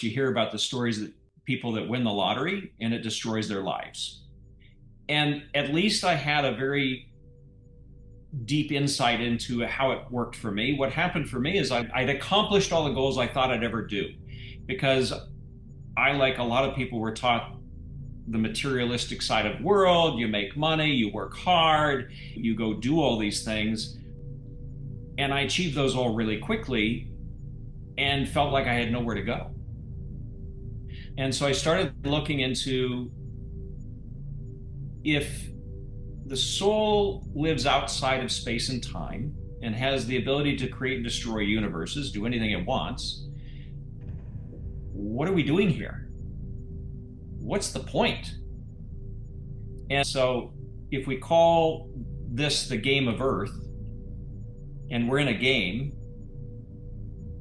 You hear about the stories that people that win the lottery and it destroys their lives. And at least I had a very deep insight into how it worked for me. What happened for me is I'd accomplished all the goals I thought I'd ever do because I, like a lot of people, were taught the materialistic side of world. You make money, you work hard, you go do all these things. And I achieved those all really quickly and felt like I had nowhere to go. And so I started looking into if the soul lives outside of space and time and has the ability to create and destroy universes, do anything it wants, what are we doing here? What's the point? And so, if we call this the game of Earth, and we're in a game,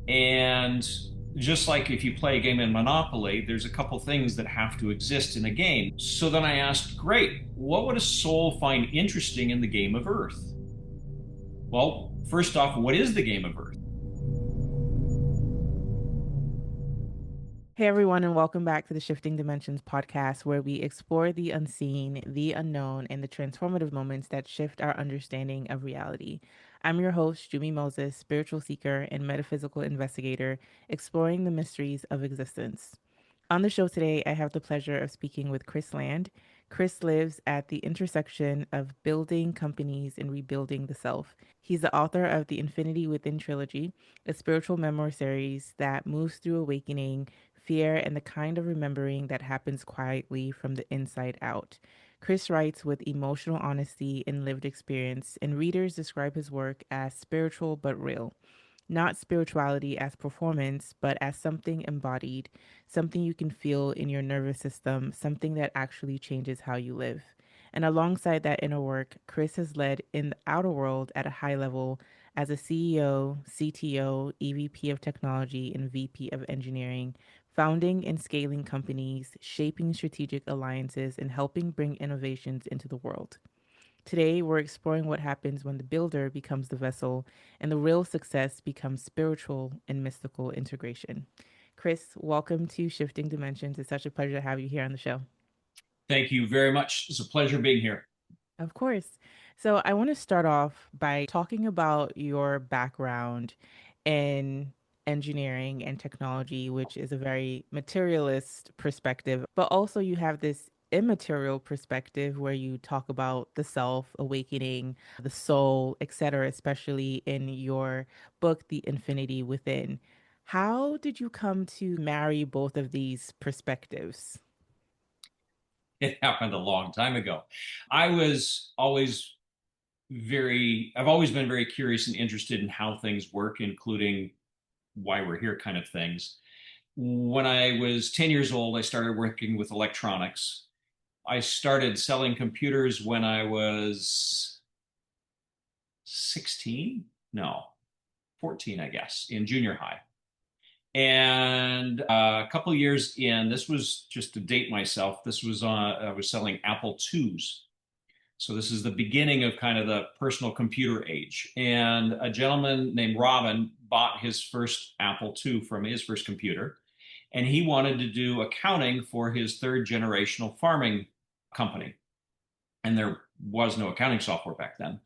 and just like if you play a game in Monopoly, there's a couple things that have to exist in a game. So then I asked, great, what would a soul find interesting in the game of Earth? Well, first off, what is the game of Earth? Hey everyone, and welcome back to the Shifting Dimensions podcast, where we explore the unseen, the unknown, and the transformative moments that shift our understanding of reality. I'm your host, Jumi Moses, spiritual seeker and metaphysical investigator, exploring the mysteries of existence. On the show today, I have the pleasure of speaking with Kris Land. Kris lives at the intersection of building companies and rebuilding the self. He's the author of the Infinity Within Trilogy, a spiritual memoir series that moves through awakening, fear, and the kind of remembering that happens quietly from the inside out. Kris writes with emotional honesty and lived experience, and readers describe his work as spiritual but real. Not spirituality as performance, but as something embodied, something you can feel in your nervous system, something that actually changes how you live. And alongside that inner work, Kris has led in the outer world at a high level as a CEO, CTO, EVP of technology, and VP of engineering, founding and scaling companies, shaping strategic alliances, and helping bring innovations into the world. Today, we're exploring what happens when the builder becomes the vessel and the real success becomes spiritual and mystical integration. Kris, welcome to Shifting Dimensions. It's such a pleasure to have you here on the show. Thank you very much. It's a pleasure being here. Of course. So, I want to start off by talking about your background in engineering and technology, which is a very materialist perspective, but also you have this immaterial perspective where you talk about the self, awakening, the soul, etc., especially in your book, The Infinity Within. How did you come to marry both of these perspectives? It happened a long time ago. I was always I've always been very curious and interested in how things work, including why we're here kind of things. When I was 10 years old, I started working with electronics. I started selling computers when I was 16, no, 14, I guess, in junior high. And a couple of years in, this was just to date myself, I was selling Apple IIs. So this is the beginning of kind of the personal computer age. And a gentleman named Robin bought his first Apple II from his first computer. And he wanted to do accounting for his third generational farming company. And there was no accounting software back then.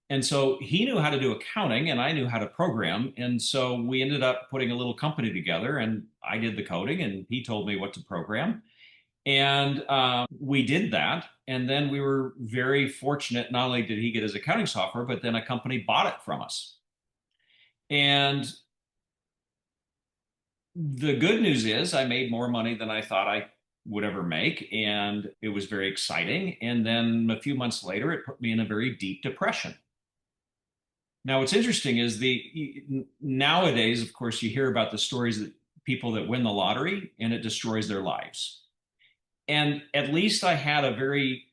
And so he knew how to do accounting and I knew how to program. And so we ended up putting a little company together and I did the coding and he told me what to program. And we did that. And then we were very fortunate. Not only did he get his accounting software, but then a company bought it from us. And the good news is I made more money than I thought I would ever make. And it was very exciting. And then a few months later, it put me in a very deep depression. Now, what's interesting is the nowadays, of course, you hear about the stories that people that win the lottery and it destroys their lives. And at least I had a very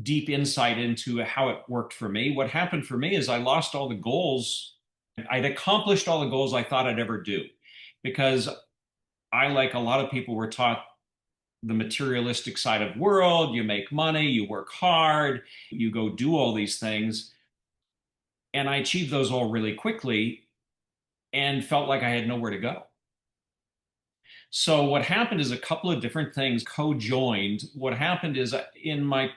deep insight into how it worked for me. What happened for me is I lost all the goals. I'd accomplished all the goals I thought I'd ever do because I, like a lot of people, were taught the materialistic side of world. You make money, you work hard, you go do all these things. And I achieved those all really quickly and felt like I had nowhere to go. So what happened is a couple of different things co-joined. What happened is in my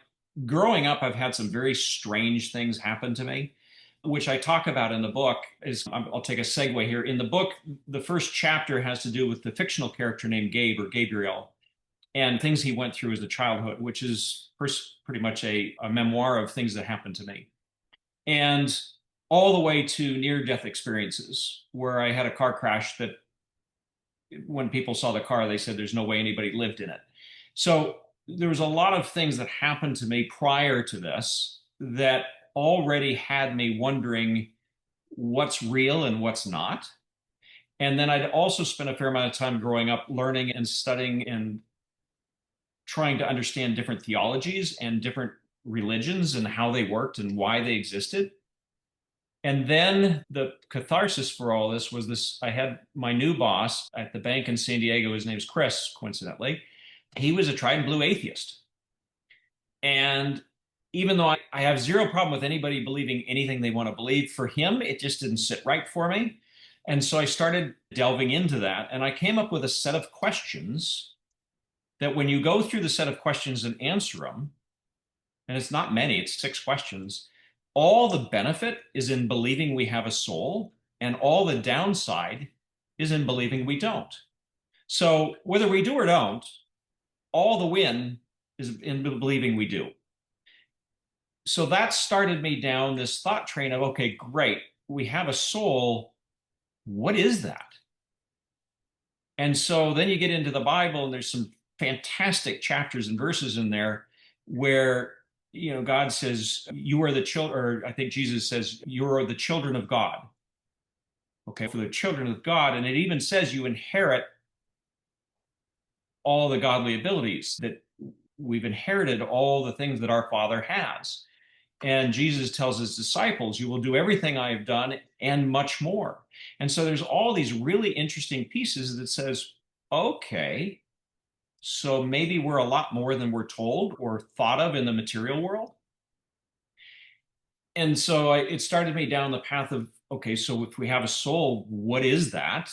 growing up, I've had some very strange things happen to me, which I talk about in the book. I'll take a segue here. In the book, the first chapter has to do with the fictional character named Gabe or Gabriel and things he went through as a childhood, which is pretty much a memoir of things that happened to me. And all the way to near death experiences where I had a car crash that when people saw the car, they said there's no way anybody lived in it. So there was a lot of things that happened to me prior to this that already had me wondering what's real and what's not. And then I'd also spent a fair amount of time growing up learning and studying and trying to understand different theologies and different religions and how they worked and why they existed. And then the catharsis for all this was this. I had my new boss at the bank in San Diego. His name's Kris, coincidentally. He was a tried and blue atheist. And even though I have zero problem with anybody believing anything they want to believe, for him, it just didn't sit right for me. And so I started delving into that. And I came up with a set of questions that when you go through the set of questions and answer them, and it's not many, it's 6 questions, all the benefit is in believing we have a soul, and all the downside is in believing we don't. So whether we do or don't, all the win is in believing we do. So that started me down this thought train of, okay, great, we have a soul. What is that? And so then you get into the Bible, and there's some fantastic chapters and verses in there where God says, you are the children, or I think Jesus says, you are the children of God. Okay, for the children of God. And it even says you inherit all the godly abilities, that we've inherited all the things that our Father has. And Jesus tells his disciples, you will do everything I have done and much more. And so there's all these really interesting pieces that says, okay, so maybe we're a lot more than we're told or thought of in the material world. And so it started me down the path of, okay, so if we have a soul, what is that?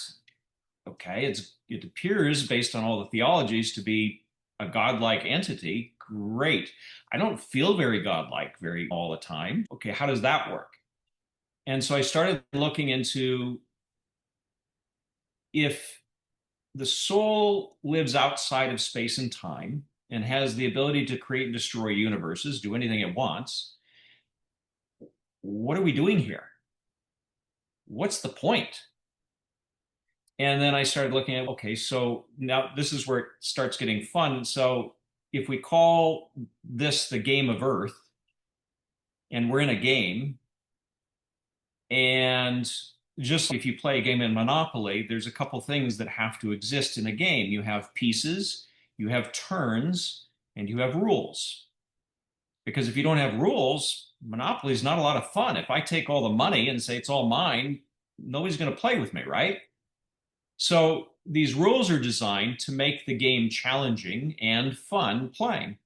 Okay, it appears based on all the theologies to be a godlike entity. Great. I don't feel very godlike very all the time. Okay, how does that work? And so I started looking into if the soul lives outside of space and time and has the ability to create and destroy universes, do anything it wants, what are we doing here? What's the point? And then I started looking at, okay, so now this is where it starts getting fun. So if we call this the game of Earth, and we're in a game, and just like if you play a game in Monopoly, there's a couple things that have to exist in a game. You have pieces, you have turns, and you have rules. Because if you don't have rules, Monopoly is not a lot of fun. If I take all the money and say it's all mine, nobody's going to play with me, right? So these rules are designed to make the game challenging and fun playing.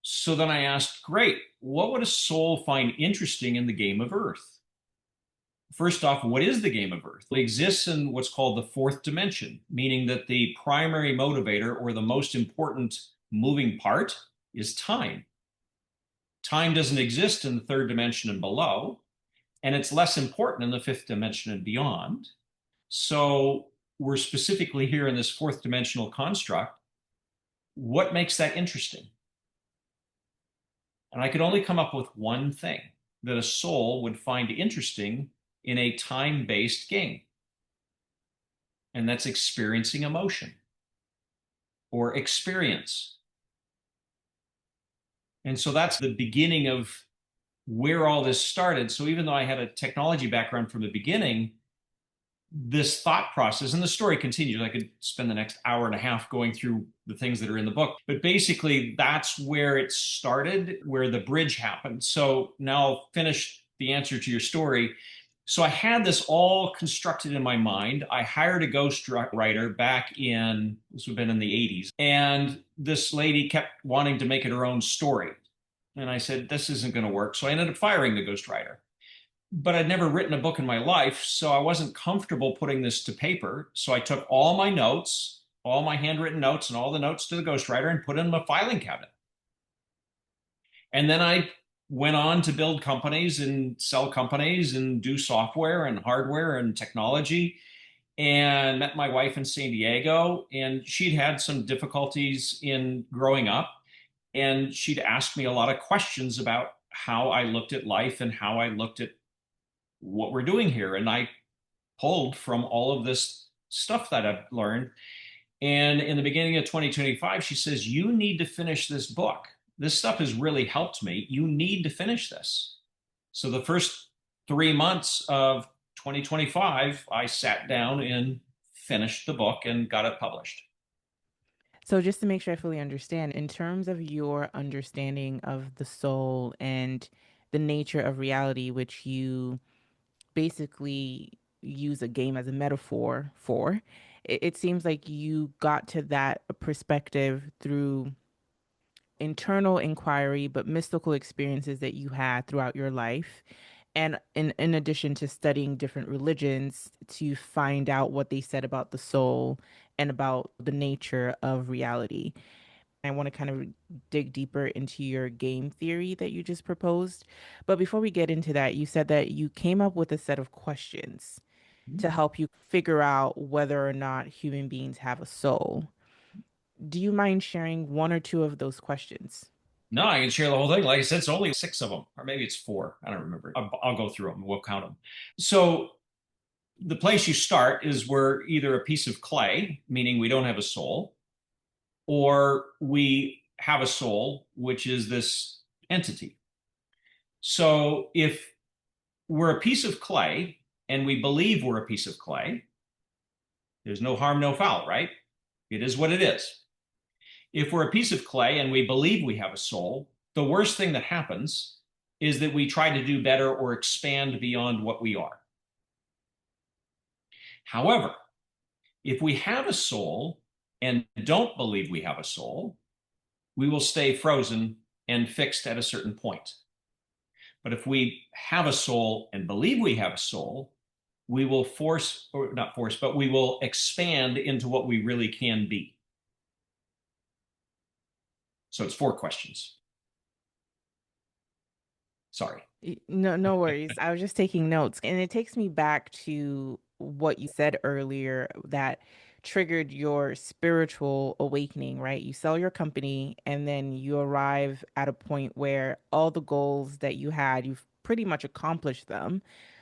So then I asked, great, what would a soul find interesting in the game of Earth? First off, what is the game of Earth? It exists in what's called the fourth dimension, meaning that the primary motivator or the most important moving part is time. Time doesn't exist in the third dimension and below, and it's less important in the fifth dimension and beyond. So we're specifically here in this fourth dimensional construct. What makes that interesting? And I could only come up with one thing that a soul would find interesting in a time-based game. And that's experiencing emotion or experience. And so that's the beginning of where all this started. So even though I had a technology background from the beginning, this thought process, and the story continues. I could spend the next hour and a half going through the things that are in the book. But basically, that's where it started, where the bridge happened. So now I'll finish the answer to your story. So I had this all constructed in my mind. I hired a ghostwriter back in, this would have been in the 80s. And this lady kept wanting to make it her own story. And I said, this isn't going to work. So I ended up firing the ghostwriter. but I'd never written a book in my life, so I wasn't comfortable putting this to paper. So I took all my notes, all my handwritten notes, and all the notes to the ghostwriter and put in my filing cabinet. And then I went on to build companies and sell companies and do software and hardware and technology, and met my wife in San Diego. And she'd had some difficulties in growing up. And she'd asked me a lot of questions about how I looked at life and how I looked at what we're doing here. And I pulled from all of this stuff that I've learned. And in the beginning of 2025, she says, "You need to finish this book. This stuff has really helped me. You need to finish this." So the first 3 months of 2025, I sat down and finished the book and got it published. So, just to make sure I fully understand, in terms of your understanding of the soul and the nature of reality, which you basically use a game as a metaphor for, it seems like you got to that perspective through internal inquiry, but mystical experiences that you had throughout your life. And in addition to studying different religions to find out what they said about the soul and about the nature of reality. I want to kind of dig deeper into your game theory that you just proposed. But before we get into that, you said that you came up with a set of questions to help you figure out whether or not human beings have a soul. Do you mind sharing one or two of those questions? No, I can share the whole thing. Like I said, it's only six of them, or maybe it's four. I don't remember. I'll go through them. We'll count them. So the place you start is we're either a piece of clay, meaning we don't have a soul, or we have a soul, which is this entity. So if we're a piece of clay and we believe we're a piece of clay, there's no harm, no foul, right? It is what it is. If we're a piece of clay and we believe we have a soul, the worst thing that happens is that we try to do better or expand beyond what we are. However, if we have a soul and don't believe we have a soul, we will stay frozen and fixed at a certain point. But if we have a soul and believe we have a soul, we will force, or not force, but we will expand into what we really can be. So it's four questions. Sorry. No, no worries. I was just taking notes. And it takes me back to what you said earlier that triggered your spiritual awakening, right? You sell your company and then you arrive at a point where all the goals that you had, you've pretty much accomplished them.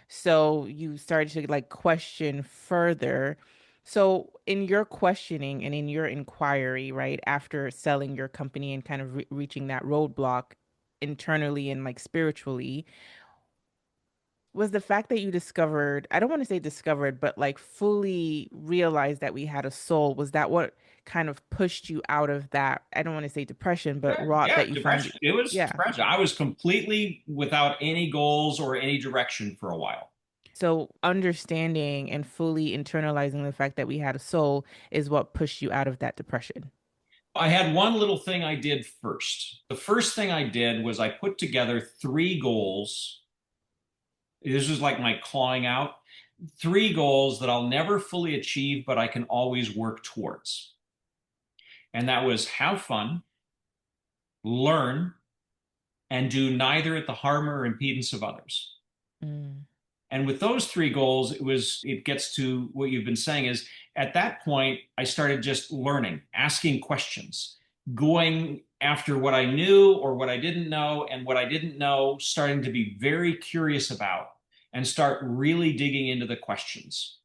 So you started to like question further. So in your questioning and in your inquiry, right, after selling your company and kind of reaching that roadblock internally and like spiritually, was the fact that you discovered, I don't want to say discovered, but like fully realized that we had a soul, was that what kind of pushed you out of that? I don't want to say depression, but wrought Yeah, that you found you, depression. It was yeah. depression. I was completely without any goals or any direction for a while. So understanding and fully internalizing the fact that we had a soul is what pushed you out of that depression. I had one little thing I did first. The first thing I did was I put together three goals. This was like my clawing out. Three goals that I'll never fully achieve, but I can always work towards. And that was have fun, learn, and do neither at the harm or impedance of others. Mm. And with those three goals, it gets to what you've been saying is at that point, I started just learning, asking questions, going after what I knew or what I didn't know, and what I didn't know, starting to be very curious about and start really digging into the questions.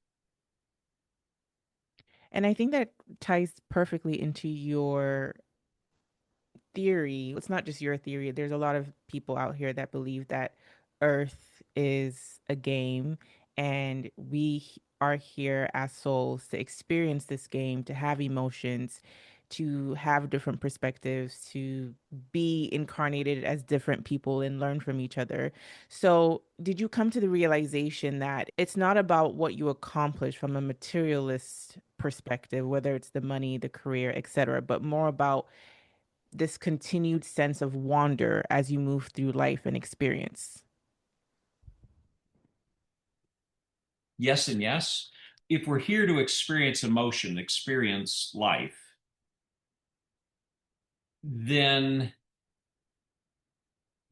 And I think that ties perfectly into your theory. It's not just your theory. There's a lot of people out here that believe that Earth is a game and are here as souls to experience this game, to have emotions, to have different perspectives, to be incarnated as different people and learn from each other. So, did you come to the realization that it's not about what you accomplish from a materialist perspective, whether it's the money, the career, etc., but more about this continued sense of wonder as you move through life and experience? Yes and yes. If we're here to experience emotion, experience life, then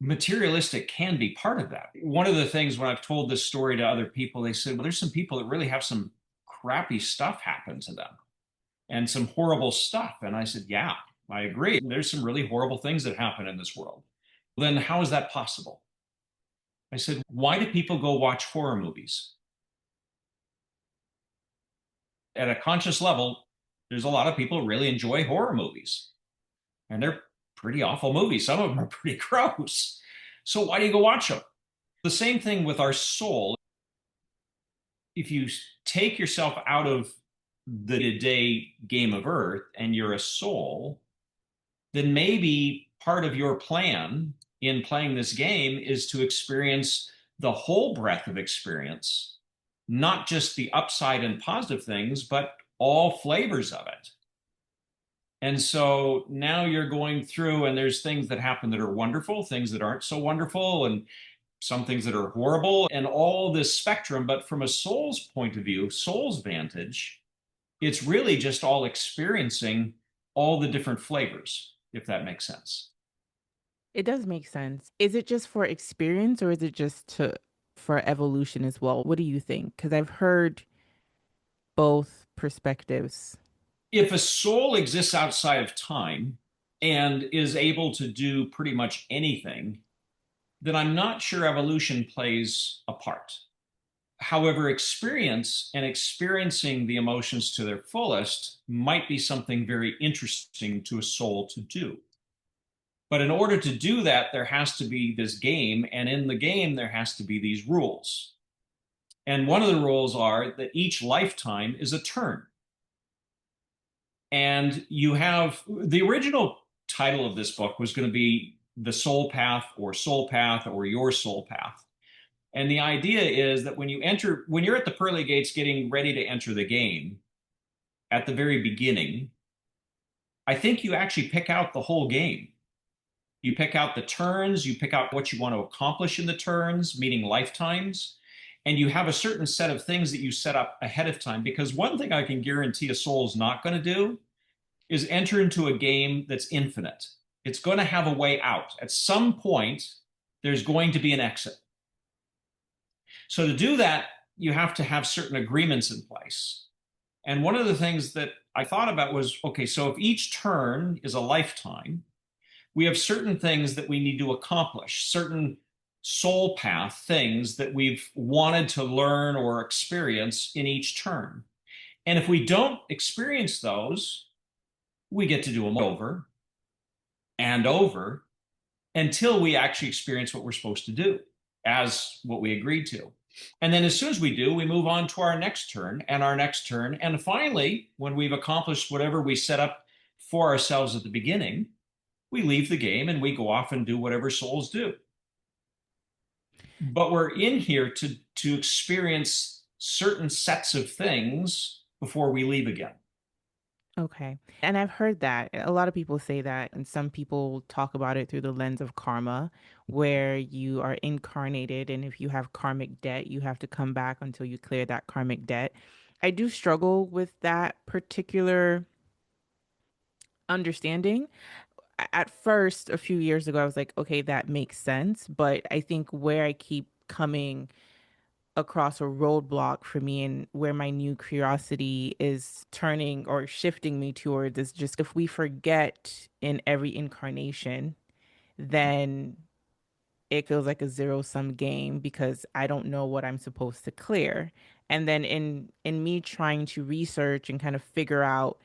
materialistic can be part of that. One of the things when I've told this story to other people, they said, well, there's some people that really have some crappy stuff happen to them and some horrible stuff. And I said, yeah, I agree. There's some really horrible things that happen in this world. Then how is that possible? I said, why do people go watch horror movies? At a conscious level, there's a lot of people who really enjoy horror movies, and they're pretty awful movies. Some of them are pretty gross. So why do you go watch them? The same thing with our soul. If you take yourself out of the day game of earth and you're a soul, then maybe part of your plan in playing this game is to experience the whole breadth of experience, not just the upside and positive things, but all flavors of it. And so now you're going through, and there's things that happen that are wonderful, things that aren't so wonderful, and some things that are horrible, and all this spectrum. But from a soul's point of view, soul's vantage, it's really just all experiencing all the different flavors, if that makes sense. It does make sense. Is it just for experience or is it just to for evolution as well? What do you think? Because I've heard both perspectives. If a soul exists outside of time and is able to do pretty much anything, then I'm not sure evolution plays a part. However, experience and experiencing the emotions to their fullest might be something very interesting to a soul to do. But in order to do that, there has to be this game, and in the game, there has to be these rules. And one of the rules are that each lifetime is a turn. And you have the original title of this book was going to be The Soul Path or Soul Path or Your Soul Path. And the idea is that when you're at the pearly gates getting ready to enter the game at the very beginning, I think you actually pick out the whole game. You pick out the turns, you pick out what you want to accomplish in the turns, meaning lifetimes, and you have a certain set of things that you set up ahead of time. Because one thing I can guarantee a soul is not going to do is enter into a game that's infinite. It's going to have a way out. At some point, there's going to be an exit. So to do that, you have to have certain agreements in place. And one of the things that I thought about was okay, so if each turn is a lifetime, we have certain things that we need to accomplish, certain soul path things that we've wanted to learn or experience in each turn. And if we don't experience those, we get to do them over and over until we actually experience what we're supposed to do as what we agreed to. And then as soon as we do, we move on to our next turn and our next turn. And finally, when we've accomplished whatever we set up for ourselves at the beginning, we leave the game and we go off and do whatever souls do. But we're in here to experience certain sets of things before we leave again. Okay. And I've heard that. A lot of people say that, and some people talk about it through the lens of karma, where you are incarnated, and if you have karmic debt, you have to come back until you clear that karmic debt. I do struggle with that particular understanding. At first, a few years ago, I was like, okay, that makes sense. But I think where I keep coming across a roadblock for me and where my new curiosity is turning or shifting me towards is just if we forget in every incarnation, then it feels like a zero sum game because I don't know what I'm supposed to clear. And then in me trying to research and kind of figure out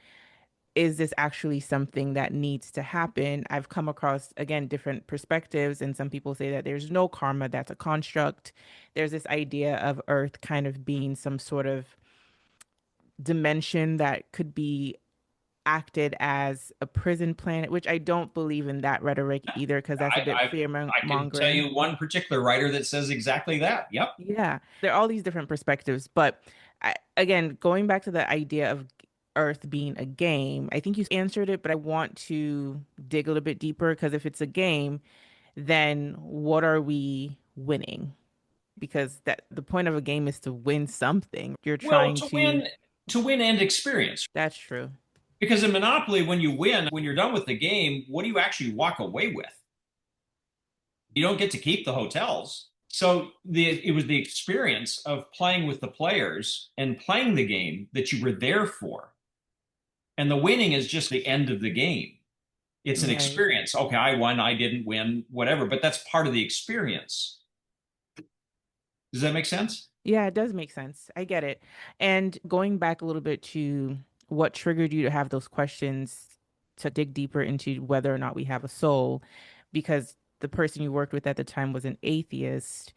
is this actually something that needs to happen? I've come across, again, different perspectives, and some people say that there's no karma, that's a construct. There's this idea of Earth kind of being some sort of dimension that could be acted as a prison planet, which I don't believe in that rhetoric either, because that's a I, bit I, fear I can tell mongering. you one particular writer that says exactly that. Yep. Yeah, there are all these different perspectives, but again, going back to the idea of Earth being a game, I think you answered it, but I want to dig a little bit deeper because if it's a game, then what are we winning? because that the point of a game is to win something. You're Well, trying to. to win and experience. That's true. Because in Monopoly, when you win, when you're done with the game, what do you actually walk away with? You don't get to keep the hotels. So it was the experience of playing with the players and playing the game that you were there for. And the winning is just the end of the game. It's an Right. experience. Okay, I won, I didn't win, whatever, but that's part of the experience. Does that make sense? Yeah, it does make sense. I get it. And going back a little bit to what triggered you to have those questions to dig deeper into whether or not we have a soul, because the person you worked with at the time was an atheist.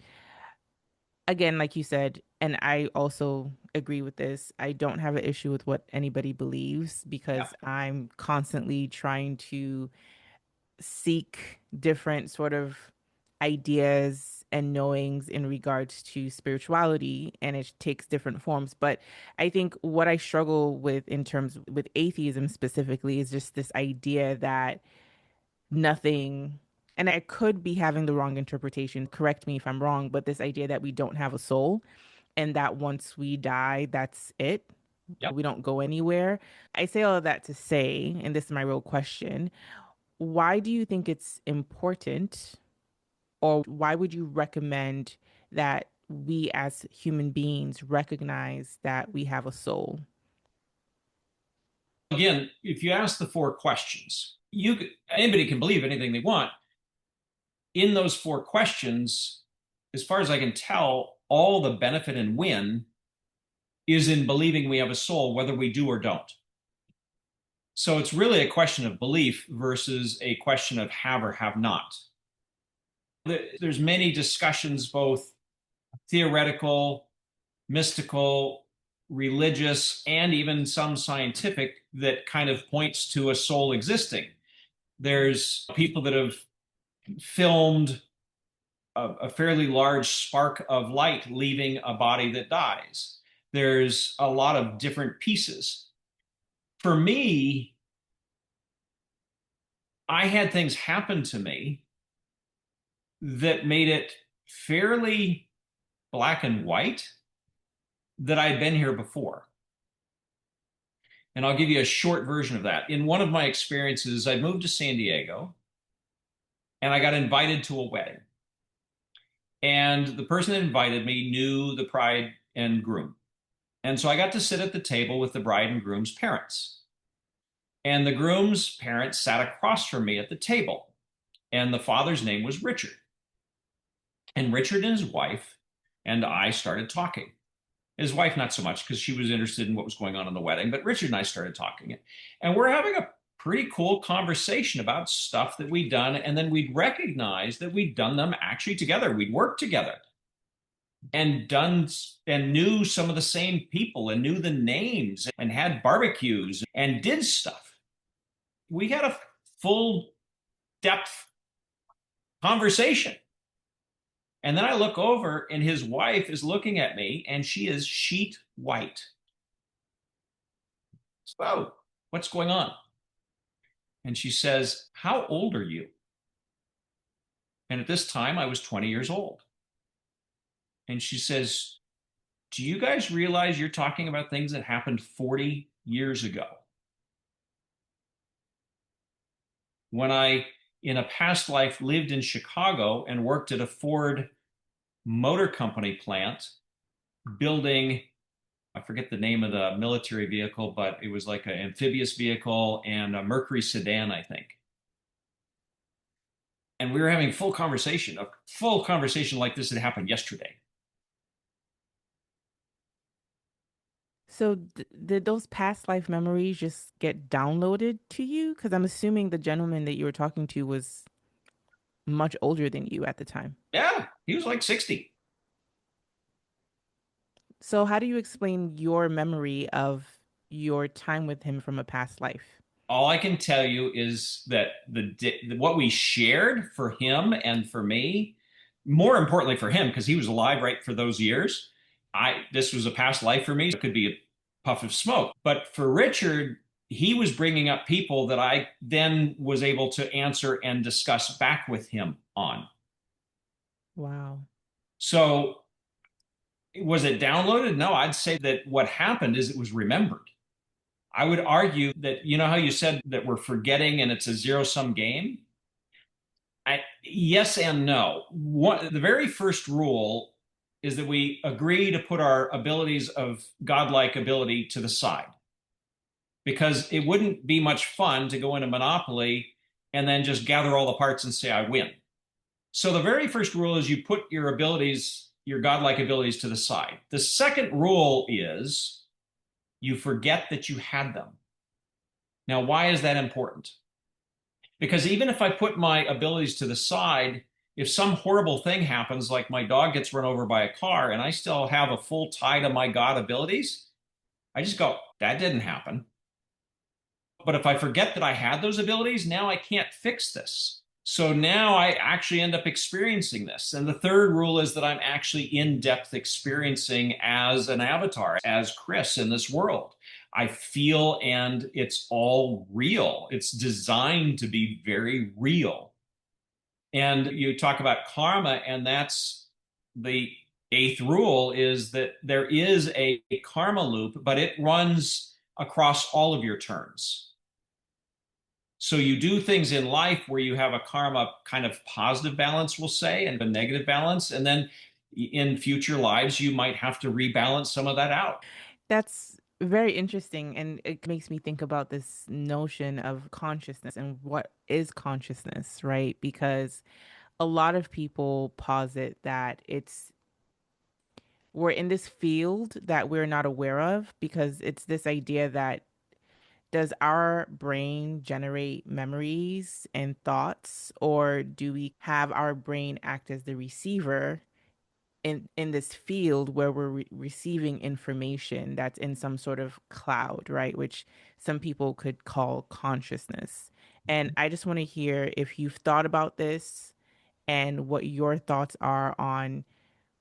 Again, like you said, and I also agree with this, I don't have an issue with what anybody believes Yeah. because I'm constantly trying to seek different sort of ideas and knowings in regards to spirituality, and it takes different forms. But I think what I struggle with in terms with atheism specifically is just this idea that nothing, and I could be having the wrong interpretation, correct me if I'm wrong, but this idea that we don't have a soul and that once we die, that's it. Yep. We don't go anywhere. I say all of that to say, and this is my real question, why do you think it's important, or why would you recommend that we as human beings recognize that we have a soul? Again, if you ask the four questions, anybody can believe anything they want. In those four questions, as far as I can tell, all the benefit and win is in believing we have a soul, whether we do or don't. So it's really a question of belief versus a question of have or have not. There's many discussions, both theoretical, mystical, religious, and even some scientific, that kind of points to a soul existing. There's people that have filmed a fairly large spark of light leaving a body that dies. There's a lot of different pieces. For me, I had things happen to me that made it fairly black and white that I'd been here before. And I'll give you a short version of that. In one of my experiences, I moved to San Diego and I got invited to a wedding. And the person that invited me knew the bride and groom. And so I got to sit at the table with the bride and groom's parents. And the groom's parents sat across from me at the table. And the father's name was Richard. And Richard and his wife and I started talking. His wife, not so much, because she was interested in what was going on in the wedding, but Richard and I started talking. And we're having a pretty cool conversation about stuff that we'd done. And then we'd recognize that we'd done them actually together. We'd worked together and done and knew some of the same people and knew the names and had barbecues and did stuff. We had a full depth conversation. And then I look over and his wife is looking at me and she is sheet white. So, what's going on? And she says, how old are you? And at this time, I was 20 years old. And she says, do you guys realize you're talking about things that happened 40 years ago? When I, in a past life, lived in Chicago and worked at a Ford Motor Company plant building, I forget the name of the military vehicle, but it was like an amphibious vehicle and a Mercury sedan, I think. And we were having a full conversation like this had happened yesterday. So, did those past life memories just get downloaded to you? Because I'm assuming the gentleman that you were talking to was much older than you at the time. Yeah, he was like 60. So, how do you explain your memory of your time with him from a past life? All I can tell you is that what we shared for him and for me, more importantly for him, because he was alive right for those years. This was a past life for me. It could be a puff of smoke. But for Richard, he was bringing up people that I then was able to answer and discuss back with him on. Wow. So Was it downloaded? No, I'd say that what happened is it was remembered. I would argue that, you know how you said that we're forgetting and it's a zero sum game? Yes and no. The very first rule is that we agree to put our abilities of godlike ability to the side because it wouldn't be much fun to go into Monopoly and then just gather all the parts and say, I win. So the very first rule is you put your abilities, your godlike abilities to the side. The second rule is you forget that you had them. Now, why is that important? Because even if I put my abilities to the side, if some horrible thing happens, like my dog gets run over by a car, and I still have a full tie to my God abilities, I just go, that didn't happen. But if I forget that I had those abilities, now I can't fix this. So now I actually end up experiencing this. And the third rule is that I'm actually in depth experiencing as an avatar, as Kris in this world. I feel and it's all real. It's designed to be very real. And you talk about karma, and that's the eighth rule is that there is a karma loop, but it runs across all of your turns. So you do things in life where you have a karma kind of positive balance, we'll say, and a negative balance. And then in future lives, you might have to rebalance some of that out. That's very interesting. And it makes me think about this notion of consciousness and what is consciousness, right? Because a lot of people posit that we're in this field that we're not aware of because it's this idea that does our brain generate memories and thoughts, or do we have our brain act as the receiver in this field where we're receiving information that's in some sort of cloud, right? Which some people could call consciousness. And I just want to hear if you've thought about this and what your thoughts are on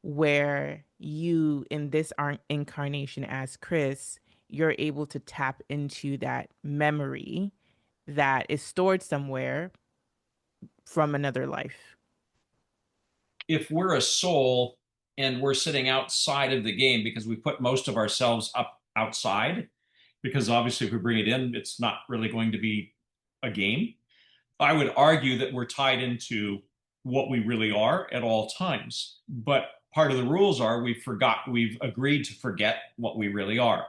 where you, in this incarnation as Kris, you're able to tap into that memory that is stored somewhere from another life. If we're a soul and we're sitting outside of the game because we put most of ourselves up outside, because obviously if we bring it in, it's not really going to be a game. I would argue that we're tied into what we really are at all times. But part of the rules are we've agreed to forget what we really are.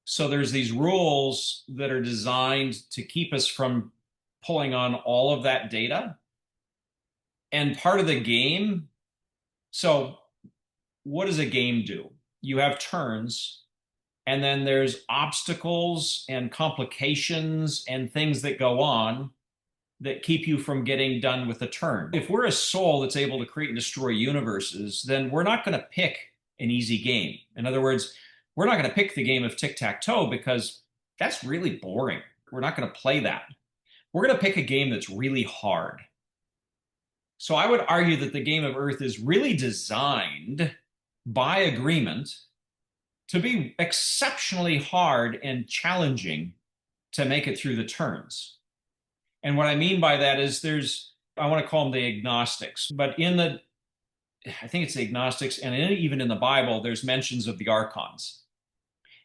So there's these rules that are designed to keep us from pulling on all of that data. And part of the game, so what does a game do? You have turns, and then there's obstacles and complications and things that go on that keep you from getting done with a turn. If we're a soul that's able to create and destroy universes, then we're not going to pick an easy game. In other words, we're not going to pick the game of tic tac toe because that's really boring. We're not going to play that. We're going to pick a game that's really hard. So I would argue that the game of Earth is really designed by agreement to be exceptionally hard and challenging to make it through the turns. And what I mean by that is I want to call them the agnostics, but I think it's the agnostics, and even in the Bible, there's mentions of the archons.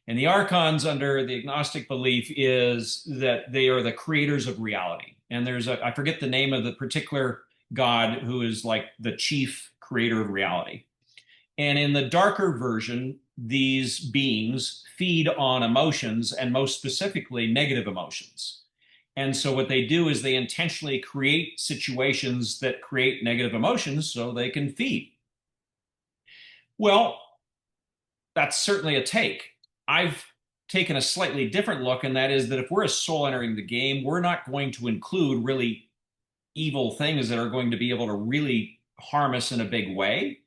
And the archons, under the agnostic belief, is that they are the creators of reality. And I forget the name of the particular God who is like the chief creator of reality. And in the darker version, these beings feed on emotions, and most specifically, negative emotions. And so what they do is they intentionally create situations that create negative emotions so they can feed. Well, that's certainly a take. I've taken a slightly different look, and that is that if we're a soul entering the game, we're not going to include really evil things that are going to be able to really harm us in a big way,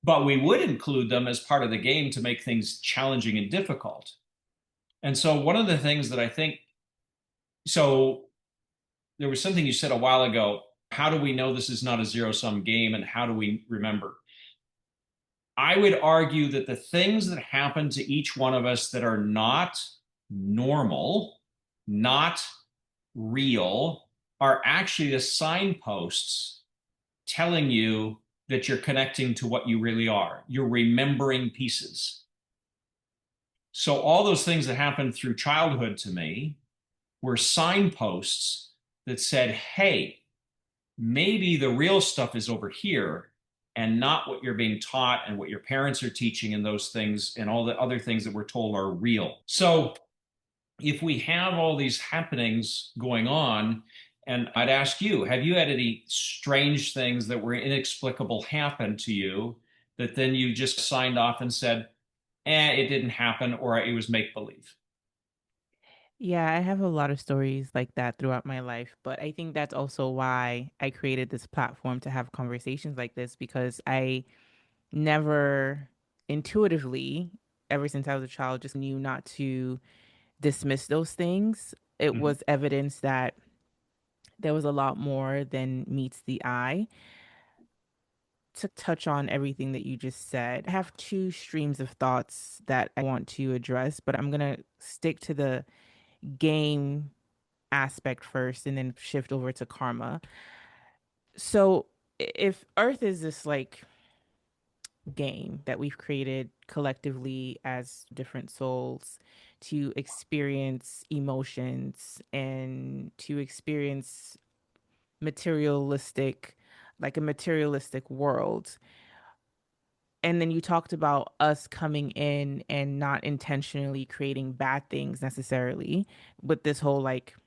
but we would include them as part of the game to make things challenging and difficult. And so one of the things that I think, so there was something you said a while ago. How do we know this is not a zero sum game, and how do we remember? I would argue that the things that happen to each one of us that are not normal, not real, are actually the signposts telling you that you're connecting to what you really are. You're remembering pieces. So all those things that happened through childhood to me were signposts that said, hey, maybe the real stuff is over here and not what you're being taught and what your parents are teaching, and those things and all the other things that we're told are real. So if we have all these happenings going on, and I'd ask you, have you had any strange things that were inexplicable happen to you that then you just signed off and said, it didn't happen, or it was make believe? Yeah, I have a lot of stories like that throughout my life, but I think that's also why I created this platform to have conversations like this because I never intuitively, ever since I was a child, just knew not to dismiss those things. It Mm-hmm. was evidence that there was a lot more than meets the eye. To touch on everything that you just said, I have two streams of thoughts that I want to address, but I'm going to stick to the game aspect first and then shift over to karma. So, if Earth is this like game that we've created collectively as different souls to experience emotions and to experience materialistic, like a materialistic world. And then you talked about us coming in and not intentionally creating bad things necessarily with this whole like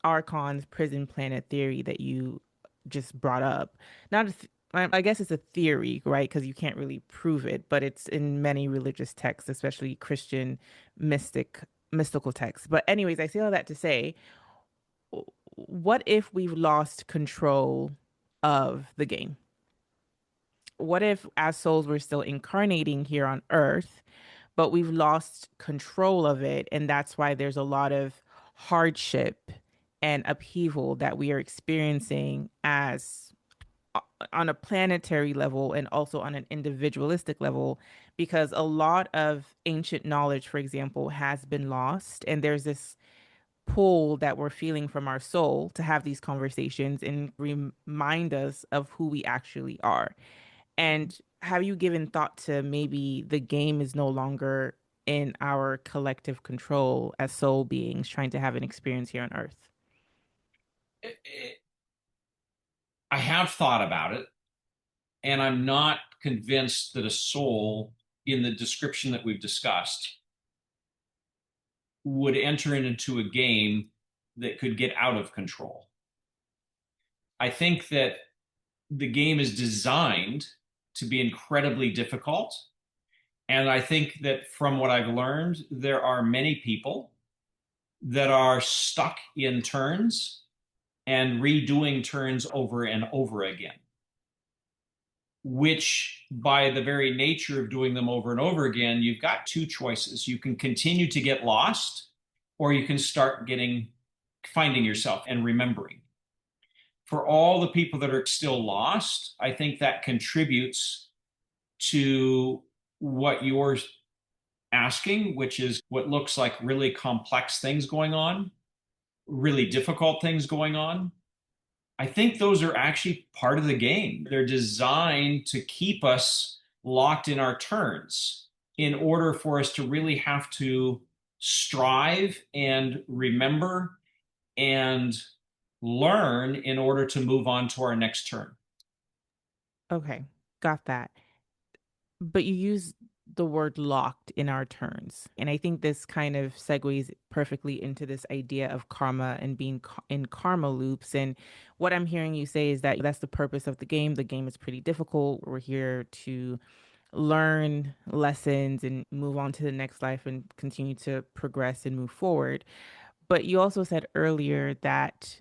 Archon's prison planet theory that you just brought up. Not, a I guess it's a theory, right? Because you can't really prove it, but it's in many religious texts, especially Christian mystical texts. But anyways, I say all that to say, what if we've lost control of the game? What if as souls we're still incarnating here on Earth, but we've lost control of it, and that's why there's a lot of hardship and upheaval that we are experiencing as on a planetary level and also on an individualistic level, because a lot of ancient knowledge, for example, has been lost, and there's this pull that we're feeling from our soul to have these conversations and remind us of who we actually are. And have you given thought to maybe the game is no longer in our collective control as soul beings trying to have an experience here on Earth? I have thought about it, and I'm not convinced that a soul, in the description that we've discussed, would enter into a game that could get out of control. I think that the game is designed to be incredibly difficult. And I think that from what I've learned, there are many people that are stuck in turns and redoing turns over and over again, which by the very nature of doing them over and over again, you've got two choices. You can continue to get lost, or you can start finding yourself and remembering. For all the people that are still lost, I think that contributes to what you're asking, which is what looks like really complex things going on, really difficult things going on. I think those are actually part of the game. They're designed to keep us locked in our turns in order for us to really have to strive and remember and learn in order to move on to our next turn. Okay, got that. But you use the word locked in our terms. And I think this kind of segues perfectly into this idea of karma and being in karma loops. And what I'm hearing you say is that that's the purpose of the game. The game is pretty difficult. We're here to learn lessons and move on to the next life and continue to progress and move forward. But you also said earlier that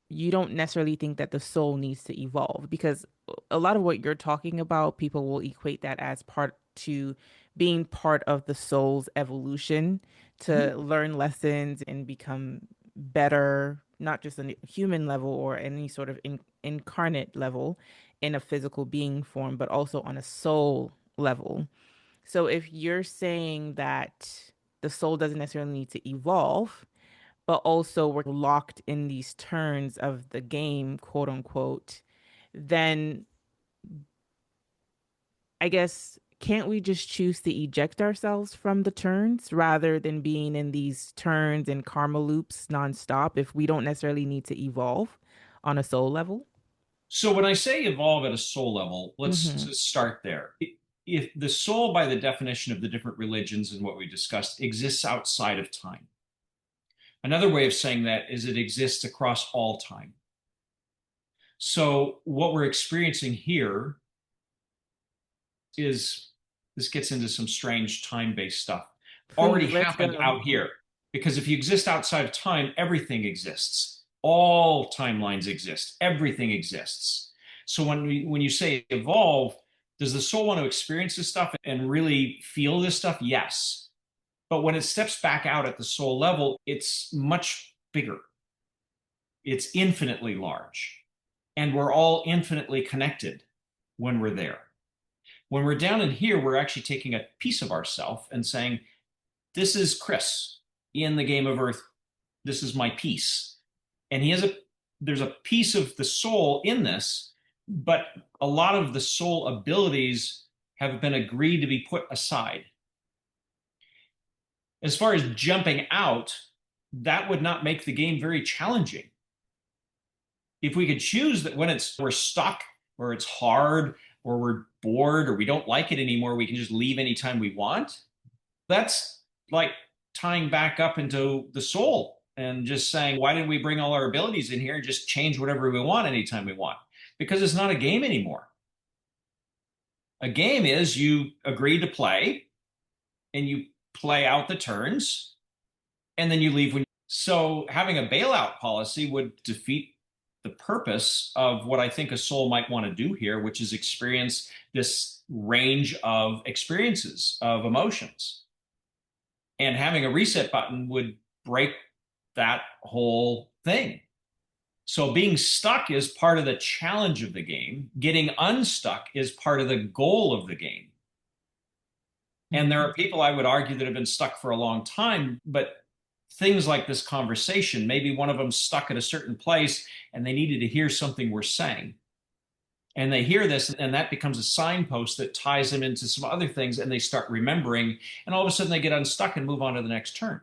you don't necessarily think that the soul needs to evolve because a lot of what you're talking about, people will equate that as part to being part of the soul's evolution to learn lessons and become better, not just on a human level or any sort of incarnate level in a physical being form, but also on a soul level. So if you're saying that the soul doesn't necessarily need to evolve, but also we're locked in these turns of the game, quote unquote, then I guess, can't we just choose to eject ourselves from the turns rather than being in these turns and karma loops nonstop if we don't necessarily need to evolve on a soul level? So when I say evolve at a soul level, let's Mm-hmm. just start there. If the soul, by the definition of the different religions and what we discussed, exists outside of time, another way of saying that is it exists across all time. So what we're experiencing here is this gets into some strange time-based stuff. Already Please, let's happened go. out here. Because if you exist outside of time, everything exists. All timelines exist. Everything exists. So when you say evolve, does the soul want to experience this stuff and really feel this stuff? Yes. But when it steps back out at the soul level, it's much bigger. It's infinitely large. And we're all infinitely connected when we're there. When we're down in here, we're actually taking a piece of ourself and saying, this is Kris in the game of Earth. This is my piece. And there's a piece of the soul in this, but a lot of the soul abilities have been agreed to be put aside. As far as jumping out, that would not make the game very challenging. If we could choose that when we're stuck or it's hard or we're bored or we don't like it anymore, we can just leave anytime we want. That's like tying back up into the soul and just saying, why didn't we bring all our abilities in here and just change whatever we want anytime we want? Because it's not a game anymore. A game is you agree to play and you play out the turns and then you leave when. So having a bailout policy would defeat the purpose of what I think a soul might want to do here, which is experience this range of experiences, of emotions. And having a reset button would break that whole thing. So being stuck is part of the challenge of the game. Getting unstuck is part of the goal of the game. And there are people I would argue that have been stuck for a long time, but things like this conversation, maybe one of them stuck at a certain place and they needed to hear something we're saying. And they hear this, and that becomes a signpost that ties them into some other things, and they start remembering. And all of a sudden, they get unstuck and move on to the next turn.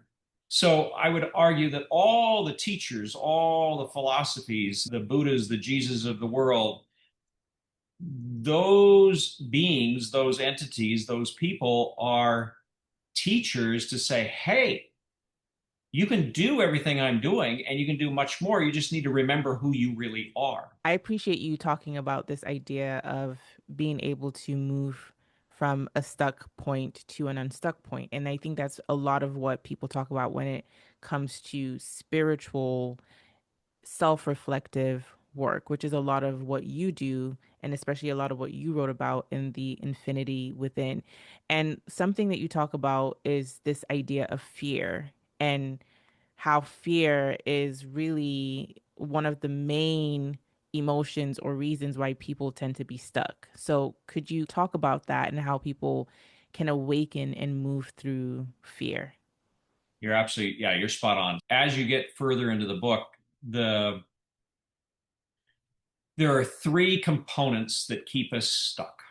So I would argue that all the teachers, all the philosophies, the Buddhas, the Jesus of the world, those beings, those entities, those people are teachers to say, hey, you can do everything I'm doing and you can do much more. You just need to remember who you really are. I appreciate you talking about this idea of being able to move from a stuck point to an unstuck point. And I think that's a lot of what people talk about when it comes to spiritual, self reflective work, which is a lot of what you do, and especially a lot of what you wrote about in the Infinity Within. And something that you talk about is this idea of fear and how fear is really one of the main emotions or reasons why people tend to be stuck. So, could you talk about that and how people can awaken and move through fear? You're absolutely, yeah, you're spot on. As you get further into the book, there are three components that keep us stuck.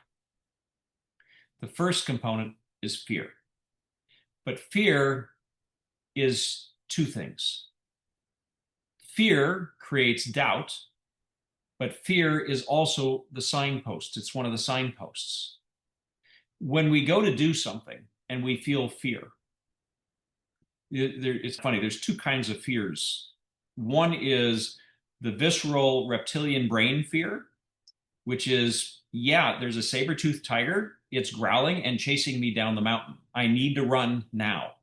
The first component is fear. But fear is two things. Fear creates doubt, but fear is also the signpost. It's one of the signposts. When we go to do something and we feel fear, it's funny, there's two kinds of fears. One is the visceral reptilian brain fear, which is, yeah, there's a saber-toothed tiger. It's growling and chasing me down the mountain. I need to run now.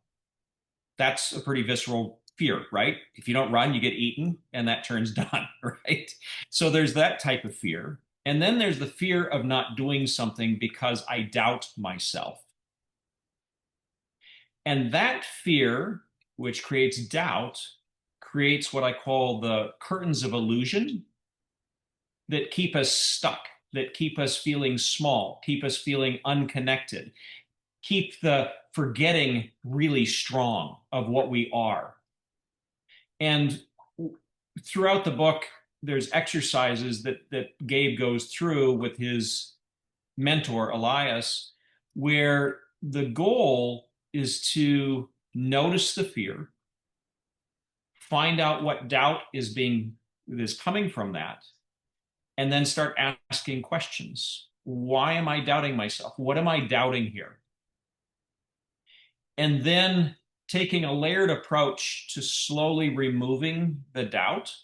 That's a pretty visceral fear, right? If you don't run, you get eaten and that turns done, right? So there's that type of fear. And then there's the fear of not doing something because I doubt myself. And that fear, which creates doubt, creates what I call the curtains of illusion that keep us stuck, that keep us feeling small, keep us feeling unconnected, keep the forgetting really strong of what we are. And throughout the book, there's exercises that Gabe goes through with his mentor, Elias, where the goal is to notice the fear, find out what doubt is coming from that, and then start asking questions. Why am I doubting myself? What am I doubting here? And then taking a layered approach to slowly removing the doubt,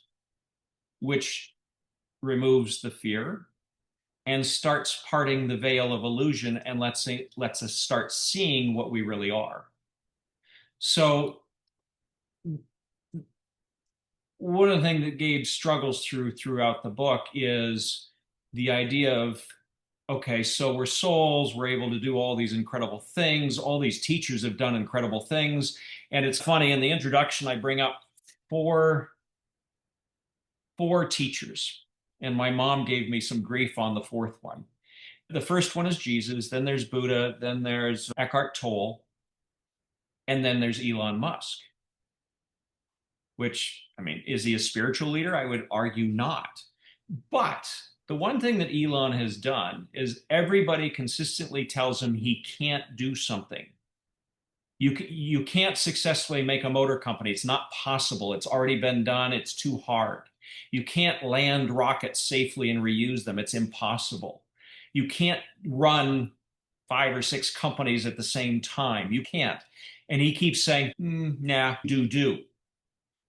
which removes the fear and starts parting the veil of illusion and lets us start seeing what we really are. So one of the things that Gabe struggles throughout the book is the idea of, okay, so we're souls, we're able to do all these incredible things, all these teachers have done incredible things. And it's funny, in the introduction I bring up four teachers, and my mom gave me some grief on the fourth one. The first one is Jesus, then there's Buddha, then there's Eckhart Tolle, and then there's Elon Musk. Which, I mean, is he a spiritual leader? I would argue not. But the one thing that Elon has done is everybody consistently tells him he can't do something. You can't successfully make a motor company. It's not possible. It's already been done. It's too hard. You can't land rockets safely and reuse them. It's impossible. You can't run 5 or 6 companies at the same time. You can't. And he keeps saying, nah, do.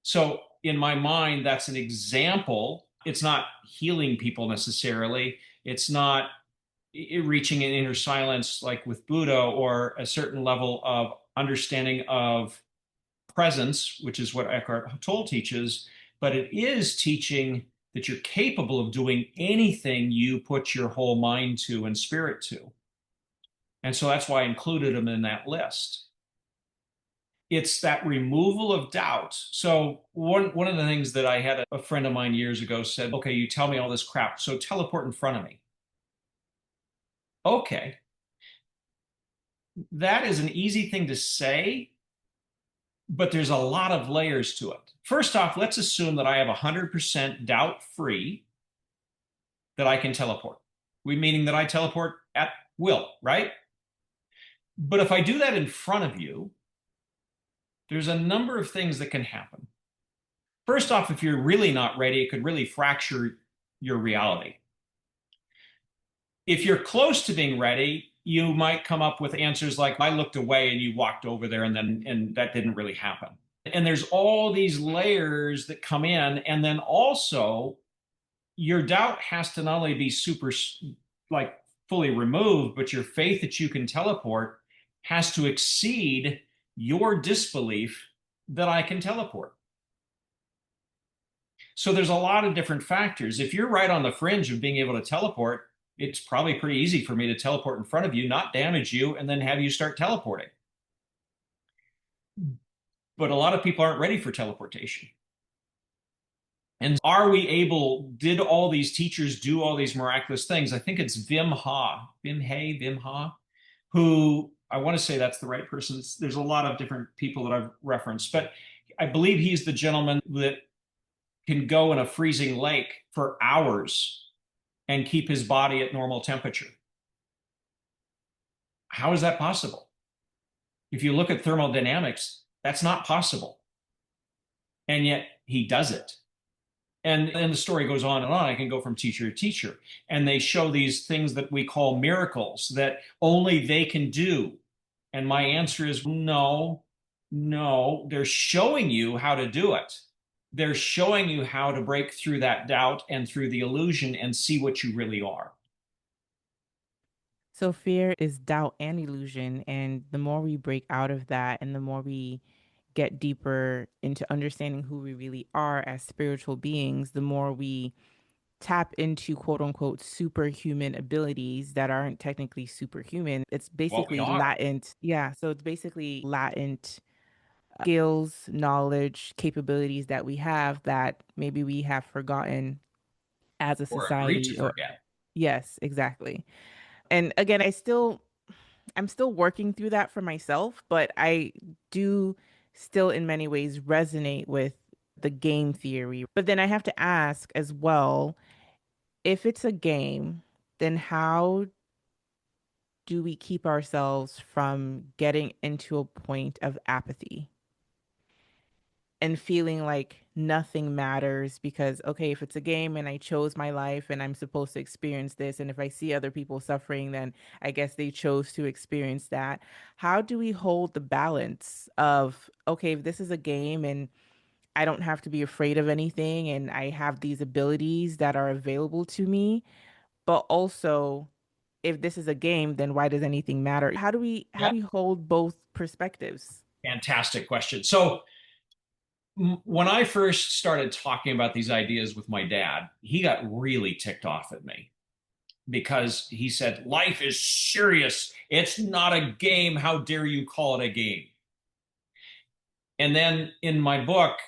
So in my mind, that's an example. It's not healing people necessarily. It's not reaching an inner silence like with Buddha, or a certain level of understanding of presence, which is what Eckhart Tolle teaches, but it is teaching that you're capable of doing anything you put your whole mind to and spirit to. And so that's why I included them in that list. It's that removal of doubt. So one of the things that I had a friend of mine years ago said, okay, you tell me all this crap, so teleport in front of me. Okay. That is an easy thing to say, but there's a lot of layers to it. First off, let's assume that I have 100% doubt free that I can teleport. Meaning that I teleport at will, right? But if I do that in front of you, there's a number of things that can happen. First off, if you're really not ready, it could really fracture your reality. If you're close to being ready, you might come up with answers like, I looked away and you walked over there, and that didn't really happen. And there's all these layers that come in. And then also, your doubt has to not only be super, like, fully removed, but your faith that you can teleport has to exceed your disbelief that I can teleport. So there's a lot of different factors. If you're right on the fringe of being able to teleport, it's probably pretty easy for me to teleport in front of you, not damage you, and then have you start teleporting. But a lot of people aren't ready for teleportation. And did all these teachers do all these miraculous things? I think it's Wim Ha, who, I want to say that's the right person. There's a lot of different people that I've referenced, but I believe he's the gentleman that can go in a freezing lake for hours and keep his body at normal temperature. How is that possible? If you look at thermodynamics, that's not possible. And yet he does it. And the story goes on and on. I can go from teacher to teacher. And they show these things that we call miracles that only they can do. And my answer is no. They're showing you how to do it. They're showing you how to break through that doubt and through the illusion and see what you really are. So fear is doubt and illusion. And the more we break out of that and the more we get deeper into understanding who we really are as spiritual beings, the more we tap into quote unquote superhuman abilities that aren't technically superhuman. It's Well, we basically are. latent. Yeah. So it's basically latent skills, knowledge, capabilities that we have that maybe we have forgotten as a Or agreed to society. Or, forget. yes, exactly. And again, I'm still working through that for myself, but I do still in many ways resonate with the game theory. But then I have to ask as well, if it's a game, then how do we keep ourselves from getting into a point of apathy and feeling like nothing matters because, okay, if it's a game and I chose my life and I'm supposed to experience this, and if I see other people suffering, then I guess they chose to experience that. How do we hold the balance of, okay, if this is a game and I don't have to be afraid of anything and I have these abilities that are available to me, but also if this is a game, then why does anything matter? How Yeah. do we hold both perspectives? Fantastic question. So when I first started talking about these ideas with my dad, he got really ticked off at me because he said, "Life is serious. It's not a game. How dare you call it a game?" And then in my book,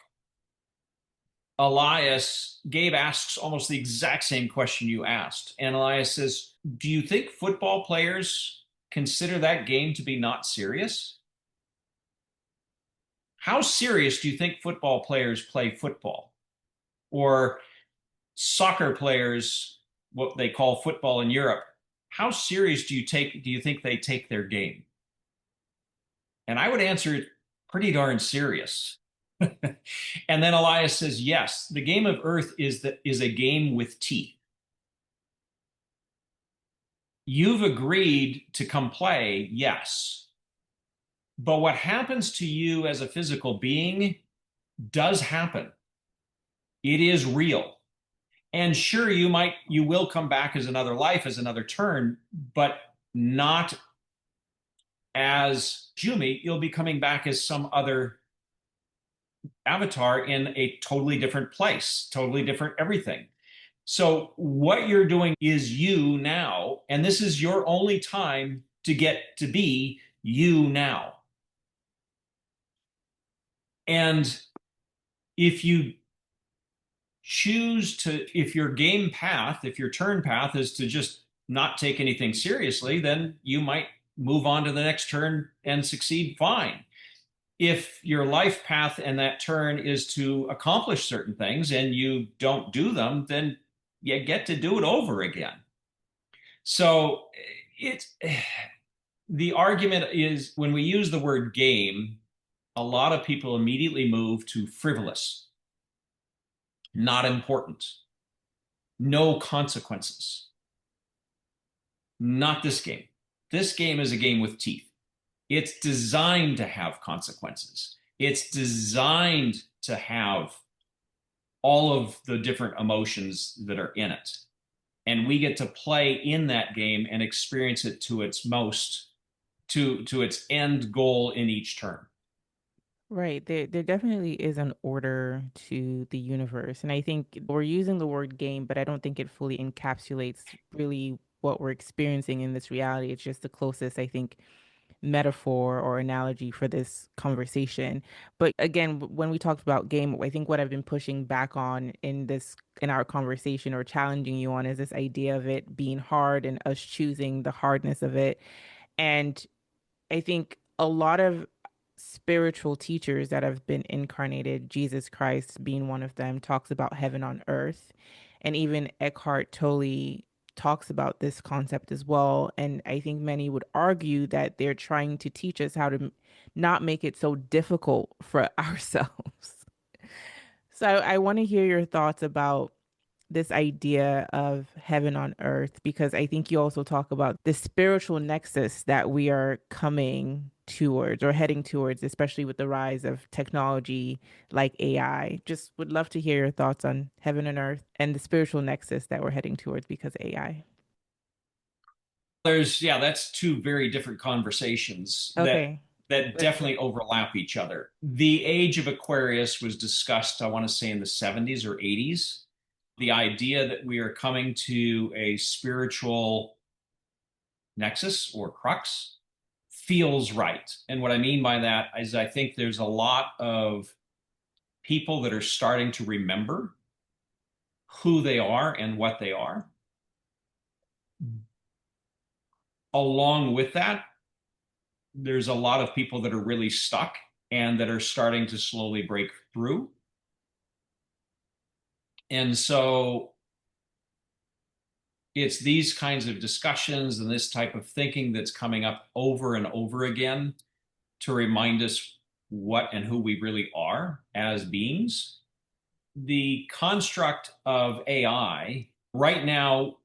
Gabe asks almost the exact same question you asked. And Elias says, "Do you think football players consider that game to be not serious? How serious do you think football players play football? Or soccer players, what they call football in Europe, how serious do you think they take their game?" And I would answer it pretty darn serious. And then Elias says, "Yes, the game of earth is a game with teeth. You've agreed to come play, yes. But what happens to you as a physical being does happen. It is real. And sure, you will come back as another life, as another turn, but not as Jumi. You'll be coming back as some other avatar in a totally different place, totally different everything. So what you're doing is you now, and this is your only time to get to be you now. And if you if your game path, if your turn path is to just not take anything seriously, then you might move on to the next turn and succeed fine. If your life path and that turn is to accomplish certain things and you don't do them, then you get to do it over again. So it's the argument is when we use the word game, a lot of people immediately move to frivolous, not important, no consequences. Not this game. This game is a game with teeth. It's designed to have consequences. It's designed to have all of the different emotions that are in it. And we get to play in that game and experience it to its most, to its end goal in each turn. Right. There definitely is an order to the universe. And I think we're using the word game, but I don't think it fully encapsulates really what we're experiencing in this reality. It's just the closest, I think, metaphor or analogy for this conversation. But again, when we talked about game, I think what I've been pushing back on in our conversation or challenging you on is this idea of it being hard and us choosing the hardness of it. And I think a lot of spiritual teachers that have been incarnated, Jesus Christ being one of them, talks about heaven on earth. And even Eckhart Tolle talks about this concept as well. And I think many would argue that they're trying to teach us how to not make it so difficult for ourselves. So I want to hear your thoughts about this idea of heaven on earth, because I think you also talk about the spiritual nexus that we are coming towards or heading towards, especially with the rise of technology like AI. Just would love to hear your thoughts on heaven and earth and the spiritual nexus that we're heading towards because of AI. Yeah, that's two very different conversations Okay, that let's go. definitely overlap each other. The age of Aquarius was discussed, I want to say, in the 70s or 80s. The idea that we are coming to a spiritual nexus or crux feels right. And what I mean by that is I think there's a lot of people that are starting to remember who they are and what they are. Along with that, there's a lot of people that are really stuck and that are starting to slowly break through. And so it's these kinds of discussions and this type of thinking that's coming up over and over again to remind us what and who we really are as beings. The construct of AI, right now,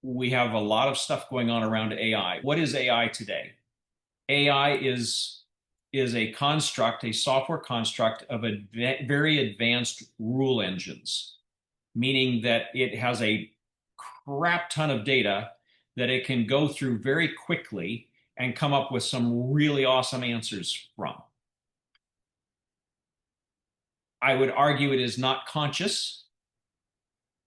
we have a lot of stuff going on around AI. What is AI today? AI is a construct, a software construct of very advanced rule engines, meaning that it has a crap ton of data that it can go through very quickly and come up with some really awesome answers from. I would argue it is not conscious,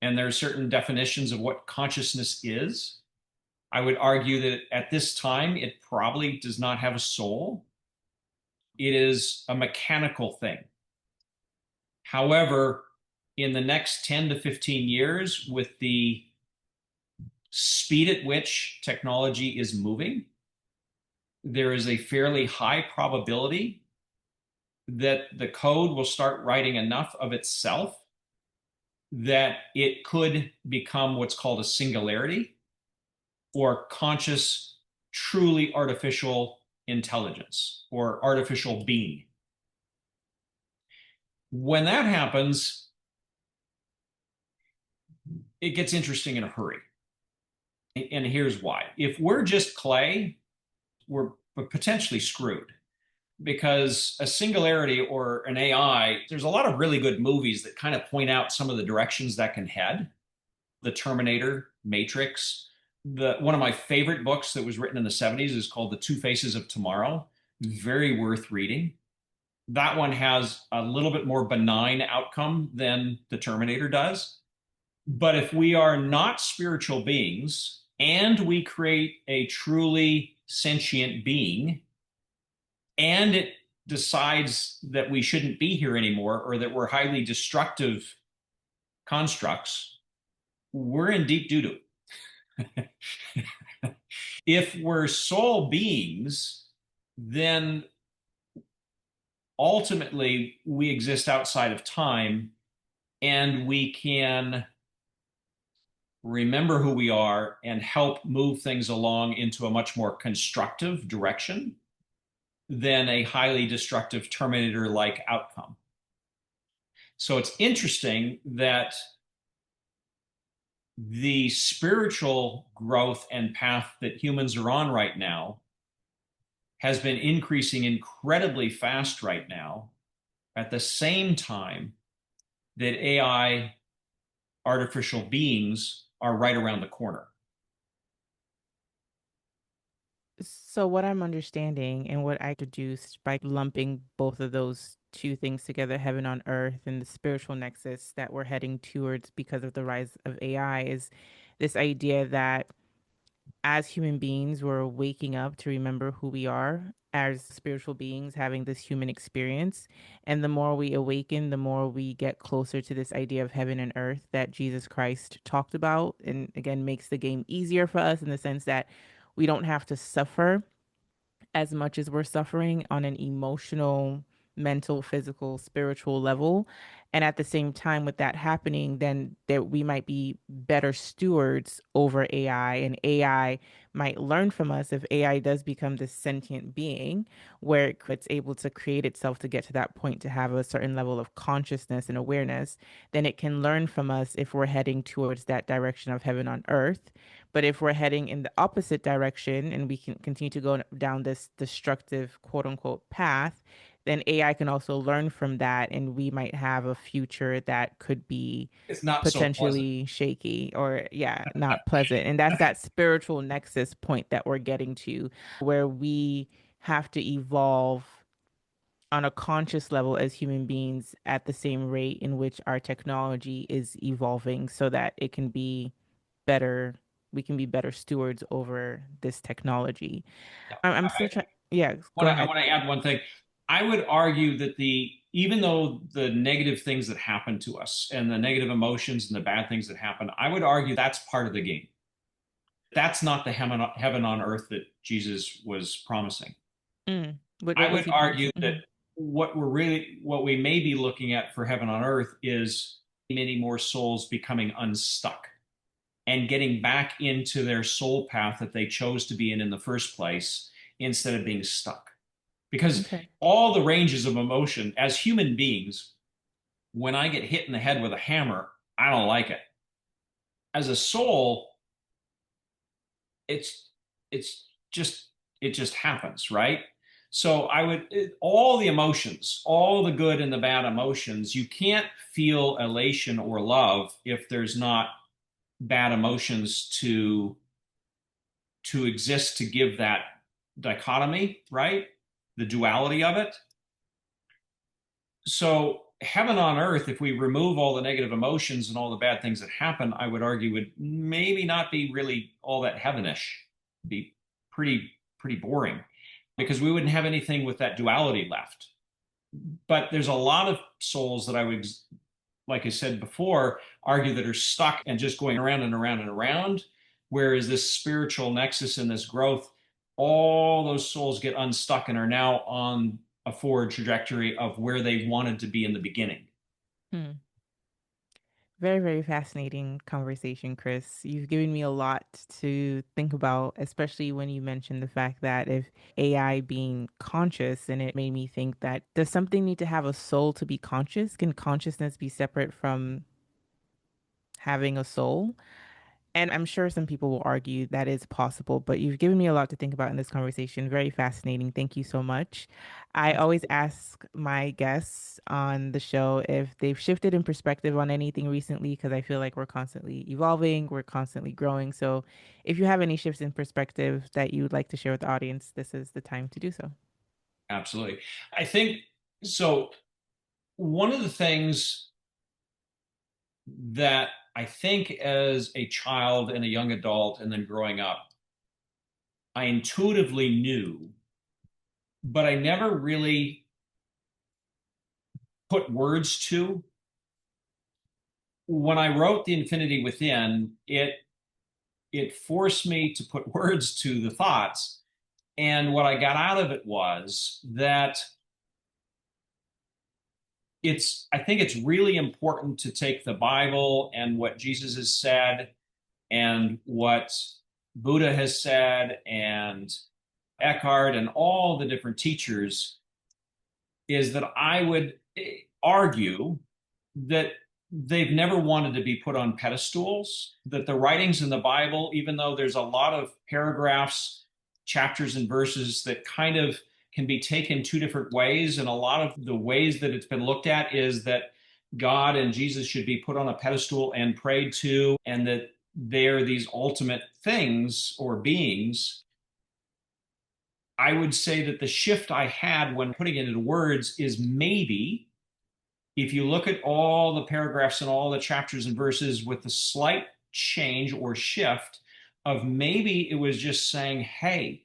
and there are certain definitions of what consciousness is. I would argue that at this time, it probably does not have a soul. It is a mechanical thing. However, in the next 10 to 15 years, with the speed at which technology is moving, there is a fairly high probability that the code will start writing enough of itself that it could become what's called a singularity or conscious, truly artificial intelligence or artificial being. When that happens, it gets interesting in a hurry. And here's why. If we're just clay, we're potentially screwed because a singularity or an AI, there's a lot of really good movies that kind of point out some of the directions that can head. The Terminator, Matrix. One of my favorite books that was written in the 70s is called The Two Faces of Tomorrow. Very worth reading. That one has a little bit more benign outcome than the Terminator does. But if we are not spiritual beings and we create a truly sentient being and it decides that we shouldn't be here anymore or that we're highly destructive constructs, we're in deep doo doo. If we're soul beings, then ultimately we exist outside of time and we can remember who we are and help move things along into a much more constructive direction than a highly destructive Terminator like outcome. So it's interesting that the spiritual growth and path that humans are on right now has been increasing incredibly fast right now at the same time that AI artificial beings are right around the corner. So, what I'm understanding and what I deduced by lumping both of those two things together, heaven on earth and the spiritual nexus that we're heading towards because of the rise of AI, is this idea that as human beings, we're waking up to remember who we are as spiritual beings having this human experience. And the more we awaken, the more we get closer to this idea of heaven and earth that Jesus Christ talked about. And again, makes the game easier for us in the sense that we don't have to suffer as much as we're suffering on an emotional, mental, physical, spiritual level. And at the same time, with that happening, then that we might be better stewards over AI, and AI might learn from us if AI does become this sentient being where it's able to create itself to get to that point to have a certain level of consciousness and awareness, then it can learn from us if we're heading towards that direction of heaven on earth. But if we're heading in the opposite direction and we can continue to go down this destructive quote unquote path, then AI can also learn from that. And we might have a future that could be It's not so pleasant. potentially shaky or, yeah, not pleasant. And that's that spiritual nexus point that we're getting to where we have to evolve on a conscious level as human beings at the same rate in which our technology is evolving so that it can be better, we can be better stewards over this technology. Yeah. I'm still trying. Yeah, go I ahead. want to add one thing. I would argue that even though the negative things that happen to us and the negative emotions and the bad things that happen, I would argue that's part of the game. That's not the heaven on earth that Jesus was promising. What I was would he argue promising? that what we may be looking at for heaven on earth is many more souls becoming unstuck. and getting back into their soul path that they chose to be in the first place instead of being stuck. Because Okay. all the ranges of emotion as human beings, when I get hit in the head with a hammer, I don't like it. As a soul, it's it's just it just happens, right? So all the emotions, all the good and the bad emotions, you can't feel elation or love if there's not bad emotions to exist to give that dichotomy, right? The duality of it. So heaven on earth, if we remove all the negative emotions and all the bad things that happen, I would argue would maybe not be really all that heavenish. It'd be pretty boring because we wouldn't have anything with that duality left. But there's a lot of souls that I would, like I said before, argue that are stuck and just going around and around and around. Whereas this spiritual nexus and this growth, all those souls get unstuck and are now on a forward trajectory of where they wanted to be in the beginning. Hmm. Very, very fascinating conversation, Kris. You've given me a lot to think about, especially when you mentioned the fact that if AI being conscious, and it made me think that does something need to have a soul to be conscious? Can consciousness be separate from having a soul? And I'm sure some people will argue that is possible, but you've given me a lot to think about in this conversation. Very fascinating. Thank you so much. I always ask my guests on the show if they've shifted in perspective on anything recently, because I feel like we're constantly evolving, we're constantly growing. So if you have any shifts in perspective that you would like to share with the audience, this is the time to do so. Absolutely. I think so. One of the things that I think as a child and a young adult and then growing up, I intuitively knew, but I never really put words to. When I wrote The Infinity Within, it forced me to put words to the thoughts. And what I got out of it was that I think it's really important to take the Bible and what Jesus has said and what Buddha has said and Eckhart and all the different teachers is that I would argue that they've never wanted to be put on pedestals, that the writings in the Bible, even though there's a lot of paragraphs, chapters, and verses that kind of can be taken two different ways, and a lot of the ways that it's been looked at is that God and Jesus should be put on a pedestal and prayed to, and that they're these ultimate things or beings. I would say that the shift I had when putting it into words is maybe if you look at all the paragraphs and all the chapters and verses with the slight change or shift of maybe it was just saying, hey,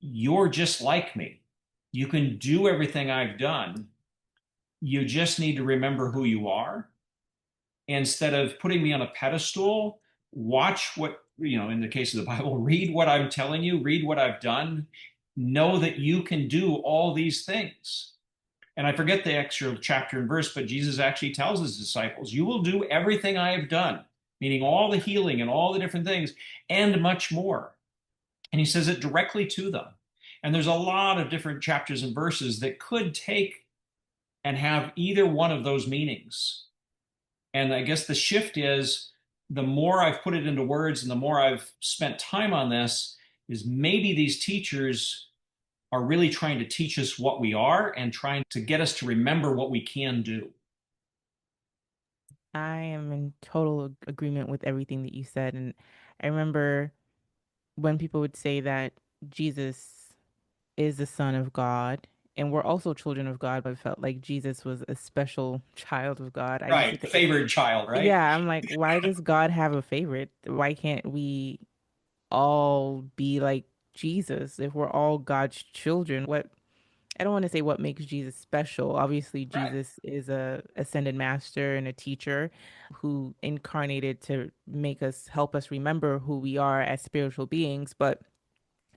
you're just like me. You can do everything I've done. You just need to remember who you are. Instead of putting me on a pedestal, watch what, in the case of the Bible, read what I'm telling you, read what I've done, know that you can do all these things. And I forget the extra chapter and verse, but Jesus actually tells his disciples, you will do everything I have done, meaning all the healing and all the different things and much more. And he says it directly to them. And there's a lot of different chapters and verses that could take and have either one of those meanings. And I guess the shift is the more I've put it into words and the more I've spent time on this, is maybe these teachers are really trying to teach us what we are and trying to get us to remember what we can do. I am in total agreement with everything that you said. And I remember when people would say that Jesus is the Son of God, and we're also children of God, but I felt like Jesus was a special child of God. I used to Right. think, Favored child, right? yeah, I'm like, why does God have a favorite? Why can't we all be like Jesus if we're all God's children? What I don't want to say what makes Jesus special. Obviously, Right. Jesus is a ascended master and a teacher who incarnated to make us help us remember who we are as spiritual beings, but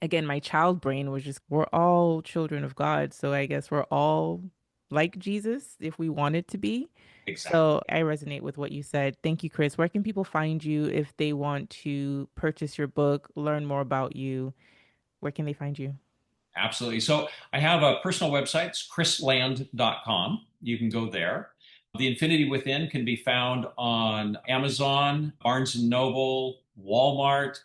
again, my child brain was just, we're all children of God. So I guess we're all like Jesus if we wanted to be. Exactly. So I resonate with what you said. Thank you, Kris. Where can people find you if they want to purchase your book, learn more about you? Where can they find you? Absolutely. So I have a personal website, it's krisland.com. You can go there. The Infinity Within can be found on Amazon, Barnes and Noble, Walmart,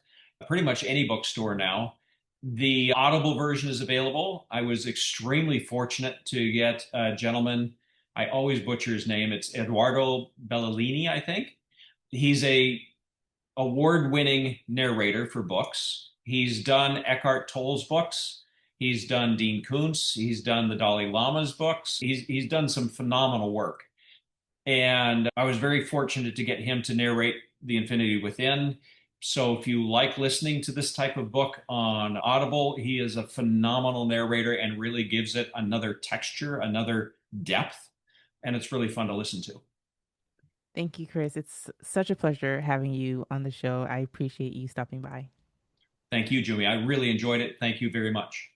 pretty much any bookstore now. The Audible version is available. I was extremely fortunate to get a gentleman. I always butcher his name. It's Eduardo Bellini, I think. He's a award-winning narrator for books. He's done Eckhart Tolle's books. He's done Dean Koontz. He's done the Dalai Lama's books. He's done some phenomenal work. And I was very fortunate to get him to narrate The Infinity Within. So if you like listening to this type of book on Audible, he is a phenomenal narrator and really gives it another texture, another depth. And it's really fun to listen to. Thank you, Kris. It's such a pleasure having you on the show. I appreciate you stopping by. Thank you, Jumi. I really enjoyed it. Thank you very much.